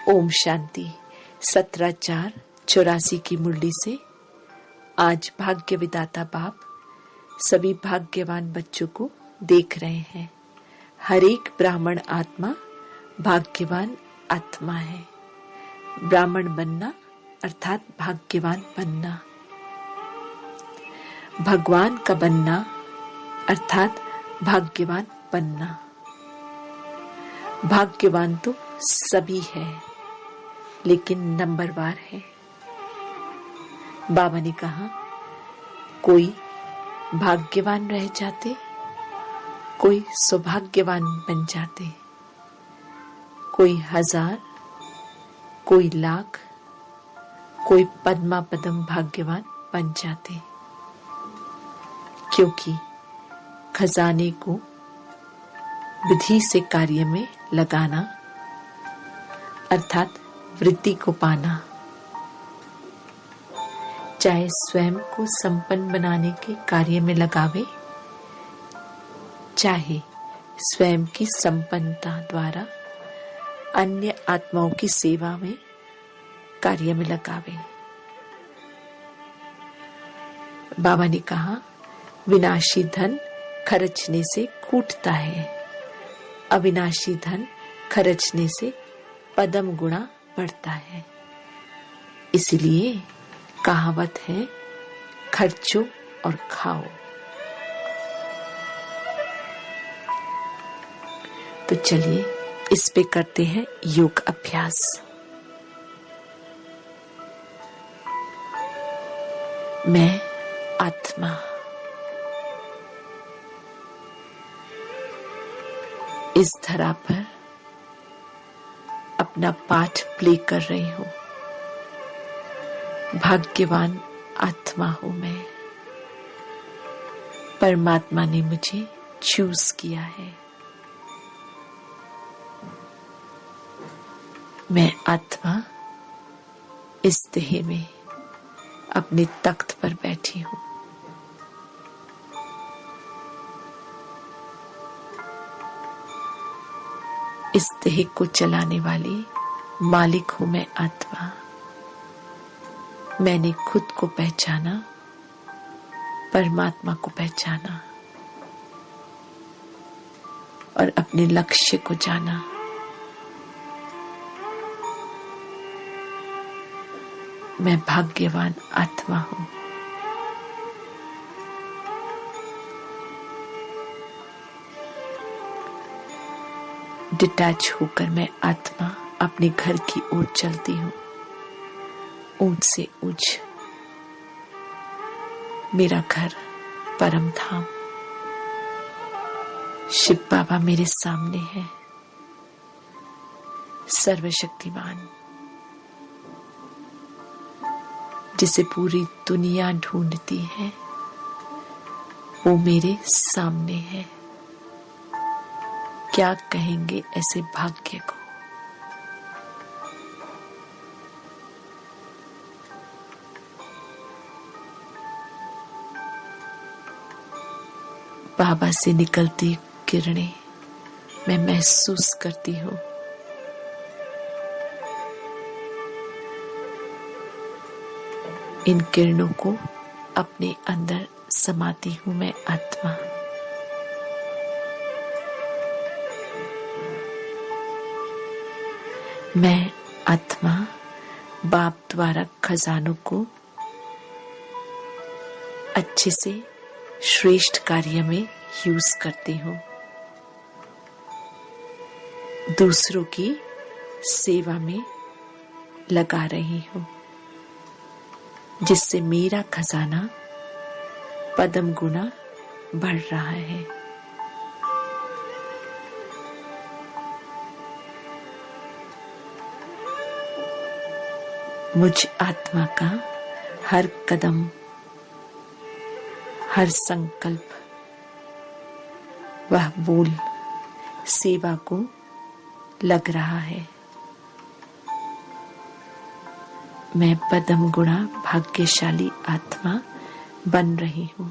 ओम शांति। 17/4/84 की मुरली से आज भाग्य विदाता बाप सभी भाग्यवान बच्चों को देख रहे हैं। हर एक ब्राह्मण आत्मा भाग्यवान आत्मा है। ब्राह्मण बनना अर्थात भाग्यवान बनना, भगवान का बनना अर्थात भाग्यवान बनना। भाग्यवान तो सभी है, लेकिन नंबरवार है। बाबा ने कहा कोई भाग्यवान रह जाते, कोई सौभाग्यवान बन जाते, कोई 1000, कोई लाख, कोई पद्मा पदम भाग्यवान बन जाते, क्योंकि खजाने को विधि से कार्य में लगाना अर्थात वृत्ति को पाना, चाहे स्वयं को संपन्न बनाने के कार्य में लगावे, चाहे स्वयं की संपन्नता द्वारा अन्य आत्माओं की सेवा में कार्य में लगावे। बाबा ने कहा विनाशी धन खर्चने से कूटता है, अविनाशी धन खर्चने से पदम गुणा बढ़ता है। इसलिए कहावत है खर्चो और खाओ। तो चलिए इस पे करते हैं योग अभ्यास। मैं आत्मा इस धरा पर अपना पाठ प्ले कर रही हूं। भाग्यवान आत्मा हूं मैं। परमात्मा ने मुझे चूज किया है। मैं आत्मा इस देह में अपने तख्त पर बैठी हूं। इस देह को चलाने वाली मालिक हूं मैं आत्मा। मैंने खुद को पहचाना, परमात्मा को पहचाना और अपने लक्ष्य को जाना। मैं भाग्यवान आत्मा हूं। डिटैच होकर मैं आत्मा अपने घर की ओर चलती हूं। ऊंच से ऊंच मेरा घर परम धाम शिव बाबा मेरे सामने है। सर्वशक्तिमान जिसे पूरी दुनिया ढूंढती है, वो मेरे सामने है। क्या कहेंगे ऐसे भाग्य को। बाबा से निकलती किरणें मैं महसूस करती हूँ। इन किरणों को अपने अंदर समाती हूँ मैं आत्मा। मैं आत्मा बाप द्वारा खजानों को अच्छे से श्रेष्ठ कार्य में यूज करती हूँ। दूसरों की सेवा में लगा रही हूँ, जिससे मेरा खजाना पदम गुना बढ़ रहा है। मुझ आत्मा का हर कदम, हर संकल्प, वह बोल सेवा को लग रहा है। मैं पदम गुणा भाग्यशाली आत्मा बन रही हूं।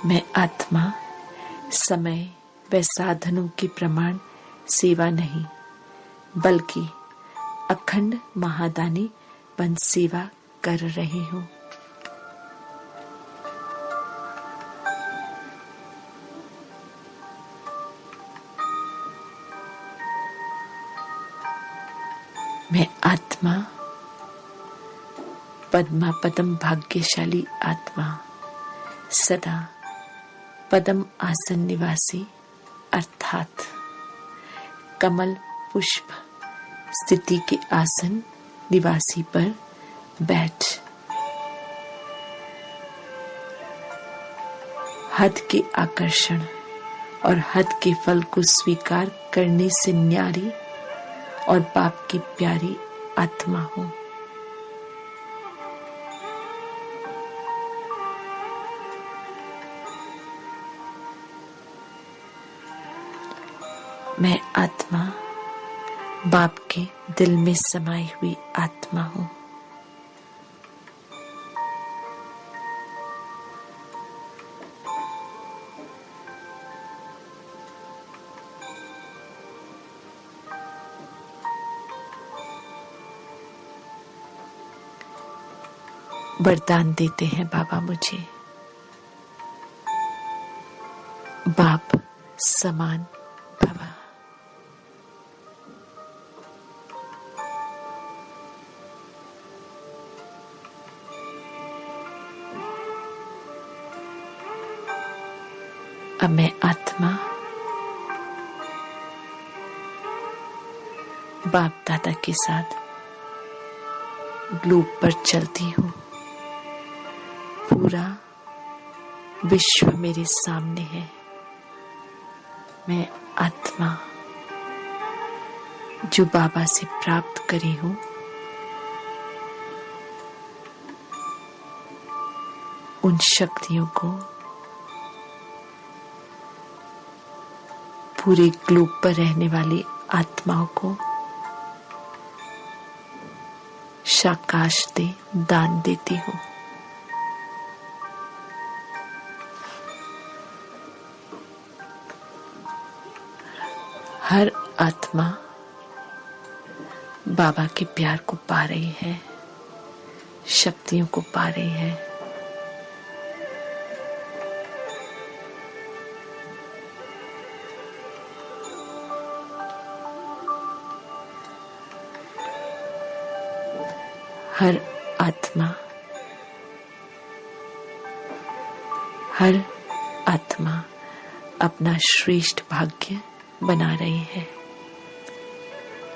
मैं आत्मा समय व साधनों की प्रमाण सेवा नहीं, बल्कि अखंड महादानी बन सेवा कर रही हूँ। मैं आत्मा पद्मा पदम भाग्यशाली आत्मा, सदा पदम आसन निवासी अर्थात कमल पुष्प स्थिति के आसन निवासी पर बैठ हद के आकर्षण और हद के फल को स्वीकार करने से न्यारी और पाप की प्यारी आत्मा हूँ। मैं आत्मा बाप के दिल में समाई हुई आत्मा हूँ। वरदान देते हैं बाबा मुझे, बाप समान भवा। अब मैं आत्मा बाप दादा के साथ ग्लोब पर चलती हूँ। पूरा विश्व मेरे सामने है। मैं आत्मा जो बाबा से प्राप्त करी हूँ, उन शक्तियों को पूरे ग्लोब पर रहने वाली आत्माओं को शाकाश दे दान देती हूँ। हर आत्मा बाबा के प्यार को पा रही है, शक्तियों को पा रही है। हर आत्मा अपना श्रेष्ठ भाग्य बना रही है।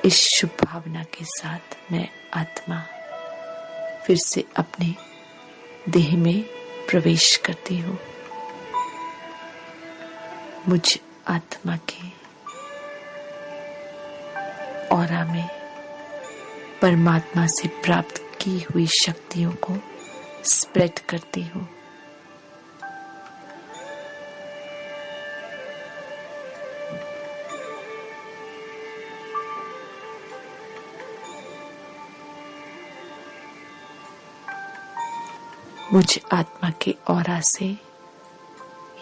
इस शुभ भावना के साथ मैं आत्मा फिर से अपने देह में प्रवेश करती हूँ। मुझ आत्मा के ऑरा में परमात्मा से प्राप्त की हुई शक्तियों को स्प्रेड करती हूँ। मुझ आत्मा के ऑरा से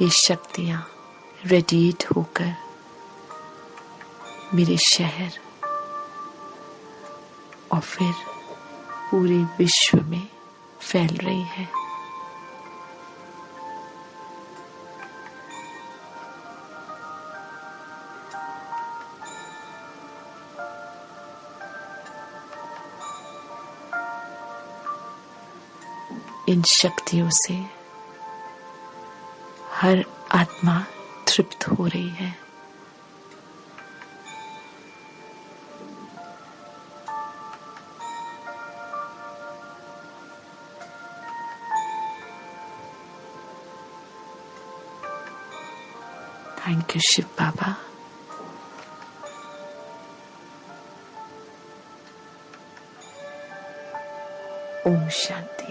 ये शक्तियां रेडिएट होकर मेरे शहर और फिर पूरे विश्व में फैल रही है। इन शक्तियों से हर आत्मा तृप्त हो रही है। Thank you Shiv Baba. ओम शांति।